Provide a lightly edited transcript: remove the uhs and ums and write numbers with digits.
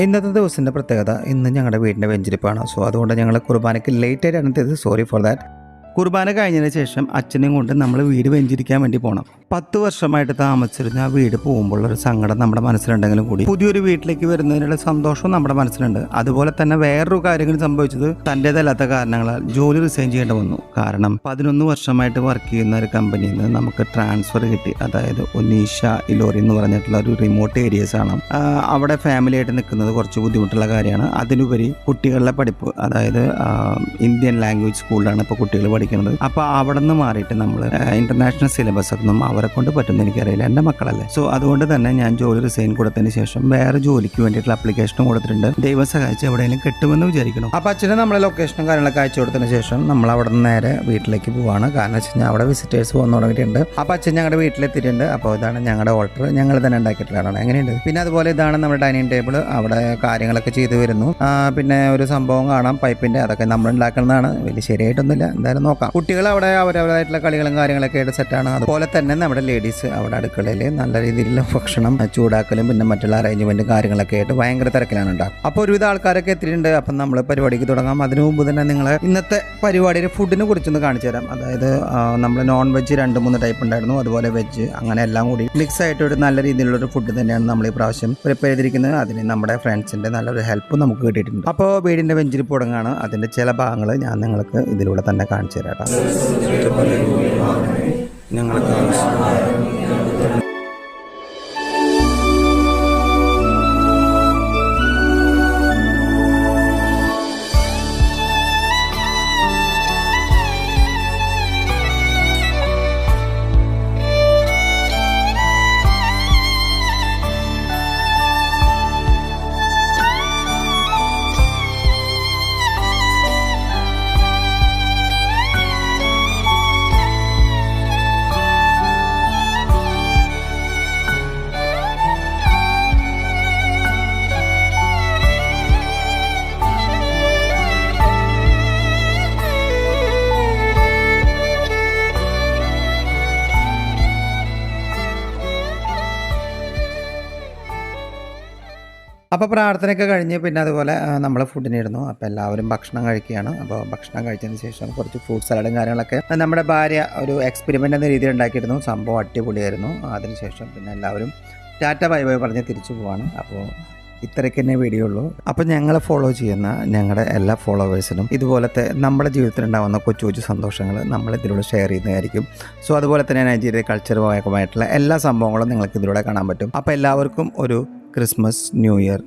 ഇന്നത്തെ ദിവസത്തിൻ്റെ പ്രത്യേകത ഇന്ന് ഞങ്ങളുടെ വീടിൻ്റെ വെഞ്ചരിപ്പാണ്. സോ അതുകൊണ്ട് ഞങ്ങൾ കുർബാനയ്ക്ക് ലേറ്റ് ആയിട്ടാണ് എത്തിയത്. Sorry for that. കുർബാന കഴിഞ്ഞതിന് ശേഷം അച്ഛനെയും കൊണ്ട് നമ്മൾ വീട് വെഞ്ചരിക്കാൻ വേണ്ടി പോകണം. 10 വർഷമായിട്ട് താമസിച്ചിരുന്ന ആ വീട് പോകുമ്പോഴുള്ളൊരു സങ്കടം നമ്മുടെ മനസ്സിലുണ്ടെങ്കിലും കൂടി പുതിയൊരു വീട്ടിലേക്ക് വരുന്നതിനുള്ള സന്തോഷവും നമ്മുടെ മനസ്സിലുണ്ട്. അതുപോലെ തന്നെ വേറൊരു കാര്യങ്ങൾ സംഭവിച്ചത് തൻ്റേതല്ലാത്ത കാരണങ്ങളാൽ ജോലി റിസൈൻ ചെയ്യേണ്ടി വന്നു. കാരണം 11 വർഷമായിട്ട് വർക്ക് ചെയ്യുന്ന ഒരു കമ്പനിയിൽ നിന്ന് നമുക്ക് ട്രാൻസ്ഫർ കിട്ടി. അതായത് ഒനീഷ ഇലോറി എന്ന് പറഞ്ഞിട്ടുള്ള ഒരു റിമോട്ട് ഏരിയസ് ആണ്. അവിടെ ഫാമിലി ആയിട്ട് നിൽക്കുന്നത് കുറച്ച് ബുദ്ധിമുട്ടുള്ള കാര്യമാണ്. അതിനുപരി കുട്ടികളുടെ പഠിപ്പ്, അതായത് ഇന്ത്യൻ ലാംഗ്വേജ് സ്കൂളിലാണ് ഇപ്പോൾ കുട്ടികൾ പഠിക്കുന്നത്. അപ്പോൾ അവിടെ നിന്ന് മാറിയിട്ട് നമ്മൾ ഇന്റർനാഷണൽ സിലബസ് ഒന്നും അവരെ കൊണ്ട് പറ്റുമെന്ന് എനിക്കറിയില്ല, എൻ്റെ മക്കളല്ലേ. സോ അതുകൊണ്ട് തന്നെ ഞാൻ ജോലി റിസൈൻ കൊടുത്തതിന് ശേഷം വേറെ ജോലിക്ക് വേണ്ടിയിട്ടുള്ള അപ്ലിക്കേഷനും കൊടുത്തിട്ടുണ്ട്. ദൈവം സഹായിച്ച് എവിടെയെങ്കിലും കിട്ടുമെന്ന് വിചാരിക്കണം. അപ്പോൾ അച്ഛനെ നമ്മളെ ലൊക്കേഷനും കാര്യങ്ങളൊക്കെ അയച്ചു കൊടുത്തതിന് ശേഷം നമ്മൾ അവിടെ നിന്ന് നേരെ വീട്ടിലേക്ക് പോവാണ്. കാരണം വെച്ച് കഴിഞ്ഞാൽ അവിടെ വിസിറ്റേഴ്സ് വന്നു തുടങ്ങിയിട്ടുണ്ട്. അപ്പോൾ അച്ഛൻ ഞങ്ങളുടെ വീട്ടിലെത്തിയിട്ടുണ്ട്. അപ്പോൾ ഇതാണ് ഞങ്ങളുടെ ഓൾട്ടർ, ഞങ്ങൾ തന്നെ ഉണ്ടാക്കിയിട്ടുള്ളതാണ്. എങ്ങനെയുണ്ട്? പിന്നെ അതുപോലെ ഇതാണ് നമ്മുടെ ഡൈനിങ് ടേബിൾ. അവിടെ കാര്യങ്ങളൊക്കെ ചെയ്തു വരുന്നു. പിന്നെ ഒരു സംഭവം കാണാം, പൈപ്പിൻ്റെ. അതൊക്കെ നമ്മൾ ഉണ്ടാക്കുന്നതാണ്, വലിയ ശരിയായിട്ടൊന്നുമില്ല, എന്തായാലും നോക്കാം. കുട്ടികൾ അവിടെ അവരവരായിട്ടുള്ള കളികളും കാര്യങ്ങളൊക്കെ ആയിട്ട് സെറ്റാണ്. അതുപോലെ തന്നെ നമ്മുടെ ലേഡീസ് അവിടെ അടുക്കളയിൽ നല്ല രീതിയിലുള്ള ഭക്ഷണം ചൂടാക്കലും പിന്നെ മറ്റുള്ള അറേഞ്ച്മെൻറ്റും കാര്യങ്ങളൊക്കെ ആയിട്ട് ഭയങ്കര തിരക്കിലാണ് ഉണ്ടാകും. അപ്പോൾ ഒരുവിധ ആൾക്കാരൊക്കെ എത്തിയിട്ടുണ്ട്. അപ്പം നമ്മൾ പരിപാടിക്ക് തുടങ്ങാം. അതിനു മുമ്പ് തന്നെ നിങ്ങൾ ഇന്നത്തെ പരിപാടിയുടെ ഫുഡിനെ കുറിച്ചൊന്ന് കാണിച്ചു തരാം. അതായത് നമ്മൾ നോൺ വെജ് 2-3 ടൈപ്പ് ഉണ്ടായിരുന്നു, അതുപോലെ വെജ്, അങ്ങനെ എല്ലാം കൂടി മിക്സ് ആയിട്ട് ഒരു നല്ല രീതിയിലുള്ളൊരു ഫുഡ് തന്നെയാണ് നമ്മൾ ഈ പ്രാവശ്യം പ്രിപ്പയർ ചെയ്തിരിക്കുന്നത്. അതിന് നമ്മുടെ ഫ്രണ്ട്സിൻ്റെ നല്ലൊരു ഹെൽപ്പ് നമുക്ക് കിട്ടിയിട്ടുണ്ട്. അപ്പോൾ വീടിൻ്റെ വെഞ്ചരിപ്പ് തുടങ്ങാണ്. അതിൻ്റെ ചില ഭാഗങ്ങൾ ഞാൻ നിങ്ങൾക്ക് ഇതിലൂടെ തന്നെ കാണിച്ചു തരാം. ഞങ്ങൾക്ക് അപ്പോൾ പ്രാർത്ഥനയൊക്കെ കഴിഞ്ഞ് പിന്നെ അതുപോലെ നമ്മൾ ഫുഡിനിരുന്നു. അപ്പോൾ എല്ലാവരും ഭക്ഷണം കഴിക്കുകയാണ്. അപ്പോൾ ഭക്ഷണം കഴിച്ചതിന് ശേഷം കുറച്ച് ഫ്രൂട്ട് സലാഡും കാര്യങ്ങളൊക്കെ നമ്മുടെ ഭാര്യ ഒരു എക്സ്പെരിമെൻ്റ് എന്ന രീതിയിൽ ഉണ്ടാക്കിയിരുന്നു. സംഭവം അടിപൊളിയായിരുന്നു. അതിനുശേഷം പിന്നെ എല്ലാവരും ടാറ്റ ബൈ ബൈ പറഞ്ഞ് തിരിച്ചു പോവാണ്. അപ്പോൾ ഇത്രയ്ക്ക് തന്നെ വീഡിയോ ഉള്ളൂ. അപ്പോൾ ഞങ്ങളെ ഫോളോ ചെയ്യുന്ന ഞങ്ങളുടെ എല്ലാ ഫോളോവേഴ്സിനും ഇതുപോലത്തെ നമ്മുടെ ജീവിതത്തിലുണ്ടാകുന്ന കൊച്ചു കൊച്ചു സന്തോഷങ്ങൾ നമ്മൾ ഇതിലൂടെ ഷെയർ ചെയ്യുന്നതായിരിക്കും. സോ അതുപോലെ തന്നെ നൈജീരിയ കൾച്ചറുമായിട്ടുള്ള എല്ലാ സംഭവങ്ങളും നിങ്ങൾക്ക് ഇതിലൂടെ കാണാൻ പറ്റും. അപ്പോൾ എല്ലാവർക്കും ഒരു ക്രിസ്മസ് ന്യൂ ഇയർ